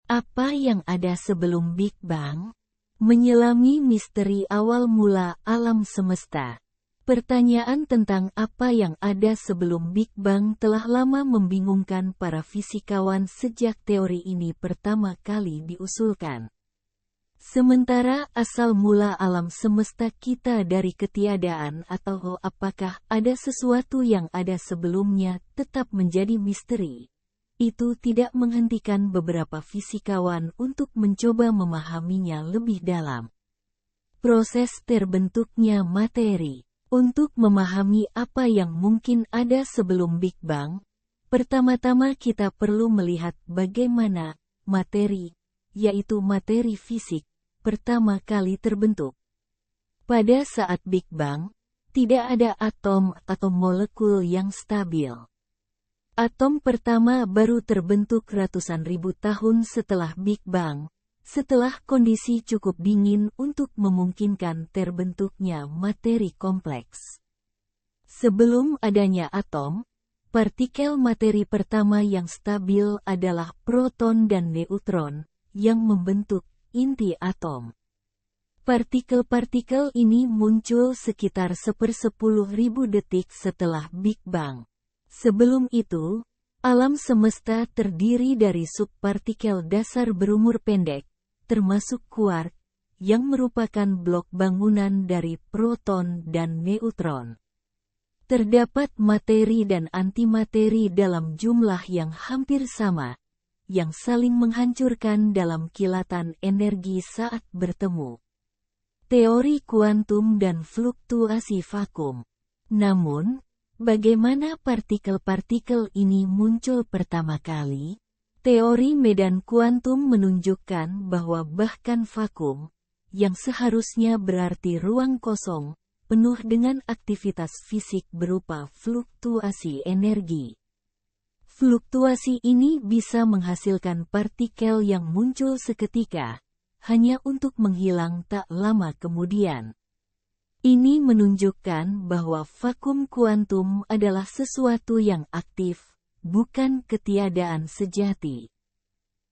Apa yang ada sebelum Big Bang? Menyelami misteri awal mula alam semesta. Pertanyaan tentang apa yang ada sebelum Big Bang telah lama membingungkan para fisikawan sejak teori ini pertama kali diusulkan. Sementara asal mula alam semesta kita dari ketiadaan atau apakah ada sesuatu yang ada sebelumnya tetap menjadi misteri. Itu tidak menghentikan beberapa fisikawan untuk mencoba memahaminya lebih dalam. Proses terbentuknya materi. Untuk memahami apa yang mungkin ada sebelum Big Bang, pertama-tama kita perlu melihat bagaimana materi, yaitu materi fisik, pertama kali terbentuk. Pada saat Big Bang, tidak ada atom atau molekul yang stabil. Atom pertama baru terbentuk ratusan ribu tahun setelah Big Bang, setelah kondisi cukup dingin untuk memungkinkan terbentuknya materi kompleks. Sebelum adanya atom, partikel materi pertama yang stabil adalah proton dan neutron, yang membentuk inti atom. Partikel-partikel ini muncul sekitar 1/10.000 detik setelah Big Bang. Sebelum itu, alam semesta terdiri dari subpartikel dasar berumur pendek, termasuk kuark, yang merupakan blok bangunan dari proton dan neutron. Terdapat materi dan antimateri dalam jumlah yang hampir sama, yang saling menghancurkan dalam kilatan energi saat bertemu. Teori kuantum dan fluktuasi vakum. Namun, bagaimana partikel-partikel ini muncul pertama kali? Teori medan kuantum menunjukkan bahwa bahkan vakum, yang seharusnya berarti ruang kosong, penuh dengan aktivitas fisik berupa fluktuasi energi. Fluktuasi ini bisa menghasilkan partikel yang muncul seketika, hanya untuk menghilang tak lama kemudian. Ini menunjukkan bahwa vakum kuantum adalah sesuatu yang aktif, bukan ketiadaan sejati.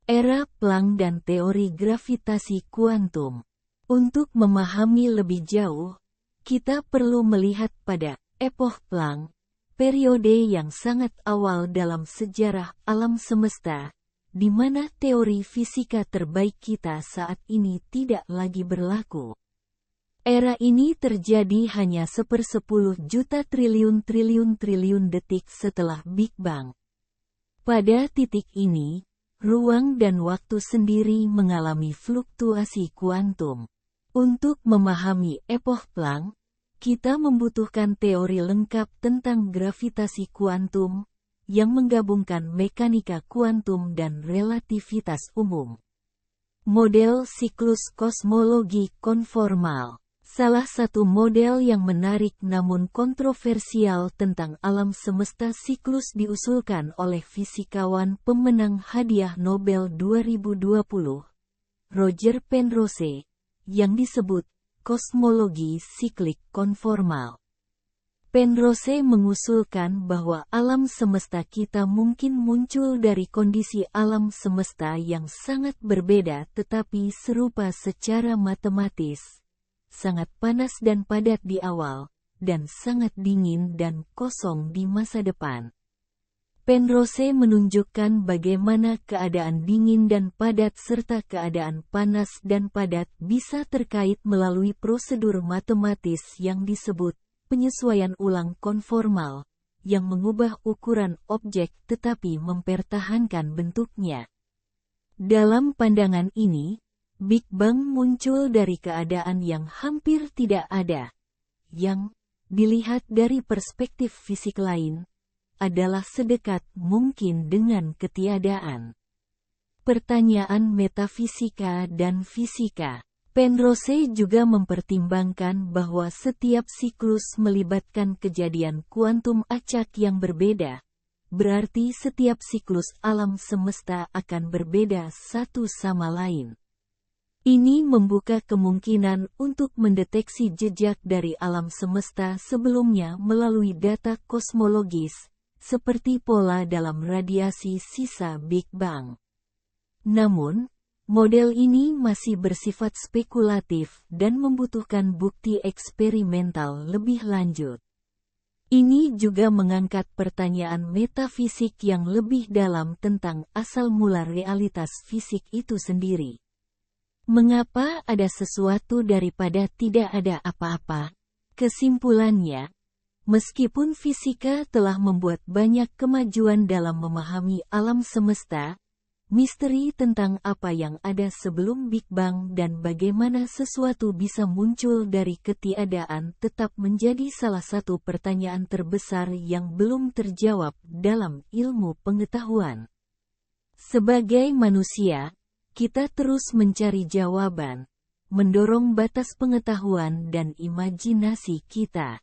Era Planck dan teori gravitasi kuantum. Untuk memahami lebih jauh, kita perlu melihat pada epoch Planck, periode yang sangat awal dalam sejarah alam semesta, di mana teori fisika terbaik kita saat ini tidak lagi berlaku. Era ini terjadi hanya 1/10 juta triliun detik setelah Big Bang. Pada titik ini, ruang dan waktu sendiri mengalami fluktuasi kuantum. Untuk memahami epoch Planck, kita membutuhkan teori lengkap tentang gravitasi kuantum, yang menggabungkan mekanika kuantum dan relativitas umum. Model siklus kosmologi konformal. Salah satu model yang menarik namun kontroversial tentang alam semesta siklus diusulkan oleh fisikawan pemenang hadiah Nobel 2020, Roger Penrose, yang disebut kosmologi siklik konformal. Penrose mengusulkan bahwa alam semesta kita mungkin muncul dari kondisi alam semesta yang sangat berbeda tetapi serupa secara matematis. Sangat panas dan padat di awal, dan sangat dingin dan kosong di masa depan. Penrose menunjukkan bagaimana keadaan dingin dan padat serta keadaan panas dan padat bisa terkait melalui prosedur matematis yang disebut penyesuaian ulang konformal, yang mengubah ukuran objek tetapi mempertahankan bentuknya. Dalam pandangan ini, Big Bang muncul dari keadaan yang hampir tidak ada, yang, dilihat dari perspektif fisik lain, adalah sedekat mungkin dengan ketiadaan. Pertanyaan metafisika dan fisika. Penrose juga mempertimbangkan bahwa setiap siklus melibatkan kejadian kuantum acak yang berbeda, berarti setiap siklus alam semesta akan berbeda satu sama lain. Ini membuka kemungkinan untuk mendeteksi jejak dari alam semesta sebelumnya melalui data kosmologis, seperti pola dalam radiasi sisa Big Bang. Namun, model ini masih bersifat spekulatif dan membutuhkan bukti eksperimental lebih lanjut. Ini juga mengangkat pertanyaan metafisik yang lebih dalam tentang asal mula realitas fisik itu sendiri. Mengapa ada sesuatu daripada tidak ada apa-apa? Kesimpulannya, meskipun fisika telah membuat banyak kemajuan dalam memahami alam semesta, misteri tentang apa yang ada sebelum Big Bang dan bagaimana sesuatu bisa muncul dari ketiadaan tetap menjadi salah satu pertanyaan terbesar yang belum terjawab dalam ilmu pengetahuan. Sebagai manusia, kita terus mencari jawaban, mendorong batas pengetahuan dan imajinasi kita.